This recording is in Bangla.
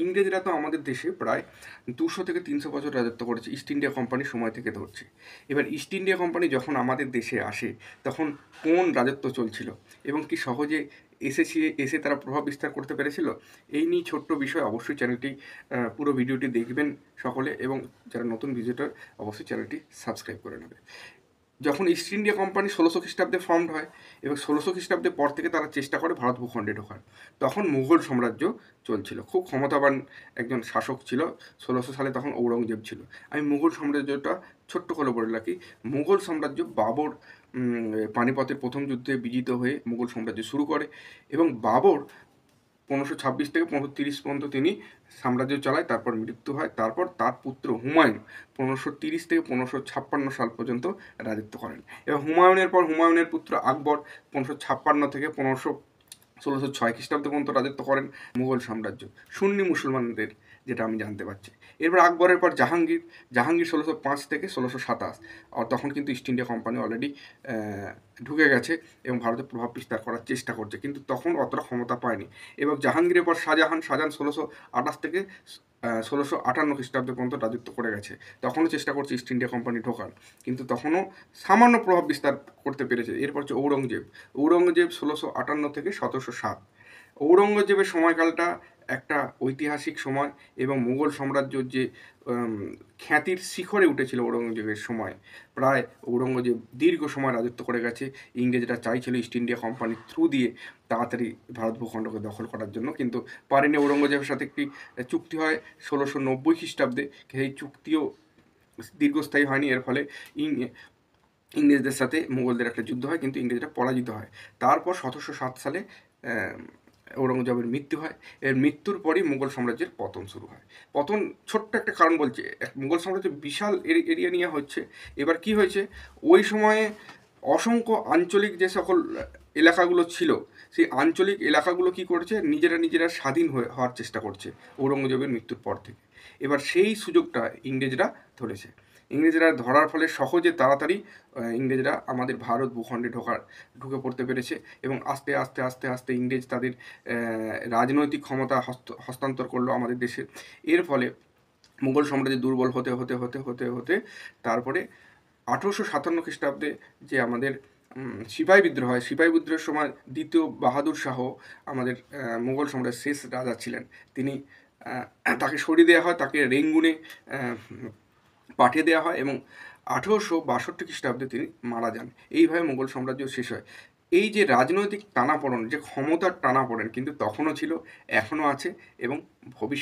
ইংরেজরা তো আমাদের দেশে প্রায় 200 থেকে 300 বছর রাজত্ব করেছে, ইস্ট ইন্ডিয়া কোম্পানির সময় থেকে ধরছে। এবার ইস্ট ইন্ডিয়া কোম্পানি যখন আমাদের দেশে আসে তখন কোন রাজত্ব চলছিল এবং কি সহজে এসে তারা প্রভাব বিস্তার করতে পেরেছিল, এই নিয়ে ছোট্ট বিষয়। অবশ্যই চ্যানেলটি পুরো ভিডিওটি দেখবেন সকলে, এবং যারা নতুন ভিজিটর অবশ্যই চ্যানেলটি সাবস্ক্রাইব করে নেবে। যখন ইস্ট ইন্ডিয়া কোম্পানি 1600 খ্রিস্টাব্দে ফর্মড হয় এবং 1600 খ্রিস্টাব্দের পর থেকে তারা চেষ্টা করে ভারত ভূখণ্ডে ঢোকার, তখন মুঘল সাম্রাজ্য চলছিল। খুব ক্ষমতাবান একজন শাসক ছিল 1600 সালে, তখন ঔরঙ্গজেব ছিল। আমি মুঘল সাম্রাজ্যটা ছোট্ট করে বলে রাখি। মুঘল সাম্রাজ্য বাবর পানিপথের প্রথম যুদ্ধে বিজিত হয়ে মুঘল সাম্রাজ্য শুরু করে, এবং বাবর 1526 থেকে 1530 পর্যন্ত তিনি সাম্রাজ্য চালায়, তারপর মৃত্যু হয়। তারপর তার পুত্র হুমায়ুন 1530 থেকে 1556 সাল পর্যন্ত রাজত্ব করেন, এবং হুমায়ুনের পর হুমায়ুনের পুত্র আকবর 1556 থেকে 1606 খ্রিস্টাব্দ পর্যন্ত রাজত্ব করেন মুঘল সাম্রাজ্য সুন্নি মুসলমানদের, যেটা আমি জানতে পারছি। এরপর আকবরের পর জাহাঙ্গীর 1605 থেকে 1627, আর তখন কিন্তু ইস্ট ইন্ডিয়া কোম্পানি অলরেডি ঢুকে গেছে এবং ভারতে প্রভাব বিস্তার করার চেষ্টা করছে, কিন্তু তখন অতটা ক্ষমতা পায়নি। এবং জাহাঙ্গীরের পর শাহজাহান 1628 থেকে 1658 খ্রিস্টাব্দ পর্যন্ত রাজত্ব করে গেছে। তখনও চেষ্টা করছে ইস্ট ইন্ডিয়া কোম্পানি ঢোকার, কিন্তু তখনও সামান্য প্রভাব বিস্তার করতে পেরেছে। এরপর হচ্ছে ঔরঙ্গজেব 1658 থেকে 1707। ঔরঙ্গজেবের সময়কালটা একটা ঐতিহাসিক সময়, এবং মুঘল সাম্রাজ্যর যে খ্যাতির শিখরে উঠেছিল ঔরঙ্গজেবের সময়। প্রায় ঔরঙ্গজেব দীর্ঘ সময় রাজত্ব করে গেছে। ইংরেজরা চাইছিল ইস্ট ইন্ডিয়া কোম্পানির থ্রু দিয়ে তাড়াতাড়ি ভারত ভূখণ্ডকে দখল করার জন্য, কিন্তু পারেনি। ঔরঙ্গজেবের সাথে একটি চুক্তি হয় 1690 খ্রিস্টাব্দে, সেই চুক্তিও দীর্ঘস্থায়ী হয়নি। এর ফলে ইংরেজদের সাথে মুঘলদের একটা যুদ্ধ হয়, কিন্তু ইংরেজরা পরাজিত হয়। তারপর 1707 সালে ঔরঙ্গজেবের মৃত্যু হয়। এর মৃত্যুর পরই মুঘল সাম্রাজ্যের পতন শুরু হয়। পতন ছোট্ট একটা কারণ বলছে, মুঘল সাম্রাজ্য বিশাল এরিয়া নিয়ে হচ্ছে। এবার কি হয়েছে, ওই সময়ে অসংখ্য আঞ্চলিক যে সকল এলাকাগুলো ছিল, সেই আঞ্চলিক এলাকাগুলো কি করছে, নিজেরা স্বাধীন হওয়ার চেষ্টা করছে ঔরঙ্গজেবের মৃত্যুর পর থেকে। এবার সেই সুযোগটা ইংরেজরা ধরেছে। ইংরেজরা ধরার ফলে সহজে তাড়াতাড়ি ইংরেজরা আমাদের ভারত ভূখণ্ডে ঢুকে পড়তে পেরেছে, এবং আস্তে আস্তে আস্তে আস্তে ইংরেজ তাদের রাজনৈতিক ক্ষমতা হস্তান্তর করলো আমাদের দেশে। এর ফলে মুঘল সাম্রাজ্য দুর্বল হতে হতে হতে হতে হতে তারপরে 1857 খ্রিস্টাব্দে যে আমাদের সিপাহী বিদ্রোহ হয়, সিপাহী বিদ্রোহের সময় দ্বিতীয় বাহাদুর শাহ আমাদের মুঘল সম্রাটের শেষ রাজা ছিলেন। তিনি তাকে সরিয়ে দেওয়া হয়, তাকে রেঙ্গুনে পাঠিয়ে দেওয়া হয়, এবং 1862 খ্রিস্টাব্দে তিনি মারা যান। এইভাবে মুঘল সাম্রাজ্য শেষ হয়। এই যে রাজনৈতিক টানাপোড়েন, যে ক্ষমতার টানাপোড়েন, কিন্তু তখনও ছিল, এখনও আছে, এবং ভবিষ্যৎ